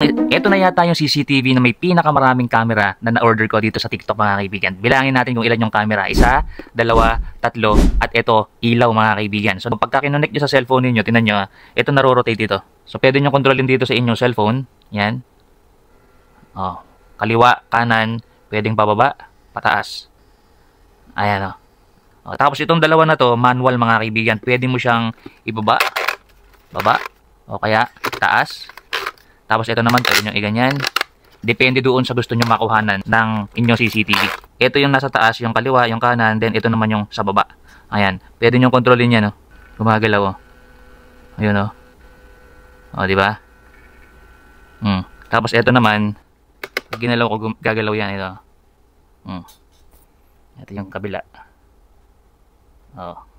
ito na yata yung CCTV na may pinakamaraming camera na na-order ko dito sa TikTok mga kaibigan. Bilangin natin kung ilan yung camera. 1, 2, 3, at ito, ilaw mga kaibigan. So pagka kinonect nyo sa cellphone niyo, tingnan nyo, ito naro-rotate dito. So pwede nyo kontrolin dito sa inyong cellphone. Yan. Oh, kaliwa, kanan, pwedeng pababa, pataas. Ayan o. Oh, tapos itong dalawa na to, manual mga kaibigan. Pwede mo siyang ibaba, baba, o kaya taas. Tapos ito naman, pwede nyo iganyan. Depende doon sa gusto nyo makuhanan ng inyong CCTV. Ito yung nasa taas, yung kaliwa, yung kanan, then ito naman yung sa baba. Ayan, pwede nyo kontrolin yan, no? Gumagalaw, oh. Ayun, oh. O, diba? Tapos ito naman, ginalaw ko, gagalaw yan, ito. Ito yung kabila.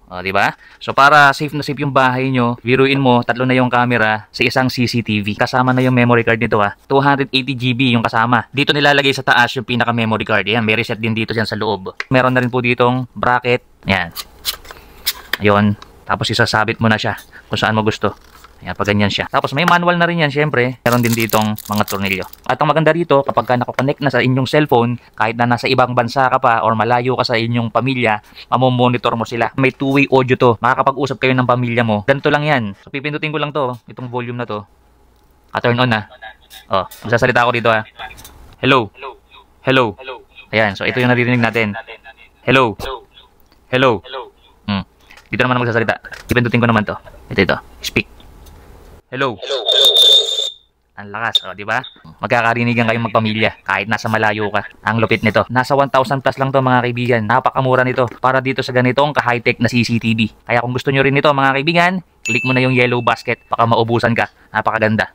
O, diba? So, para safe na safe yung bahay nyo, biruin mo, 3 na yung camera sa isang CCTV. Kasama na yung memory card nito, ha. 280 GB yung kasama. Dito nilalagay sa taas yung pinaka-memory card. Yan, may reset din dito dyan sa loob. Meron na rin po ditong bracket. Yan. Ayun. Tapos isasabit mo na siya kung saan mo gusto. Ayan, pag ganyan siya. Tapos may manual na rin yan, syempre. Meron din ditong mga tornilyo. At ang maganda rito, kapag ka nakakonect na sa inyong cellphone, kahit na nasa ibang bansa ka pa or malayo ka sa inyong pamilya, mamomonitor mo sila. May two-way audio to. Makakapag-usap kayo ng pamilya mo. Ganito lang yan. So pipindutin ko lang to, itong volume na to. Turn on na. Oh, magsasalita ako dito ha. Hello. Hello. Ayan, so ito yung naririnig natin. Hello. Hello. Dito naman ako magsasalita. Pipindutin ko naman to. Ito. Speak. Hello. Ang lakas, di ba? Magkakarinigan kayong magpamilya kahit nasa malayo ka. Ang lupit nito. Nasa 1,000 plus lang to mga kaibigan. Napakamura nito para dito sa ganitong ka-high-tech na CCTV. Kaya kung gusto nyo rin nito mga kaibigan, click mo na yung yellow basket. Baka maubusan ka. Napakaganda.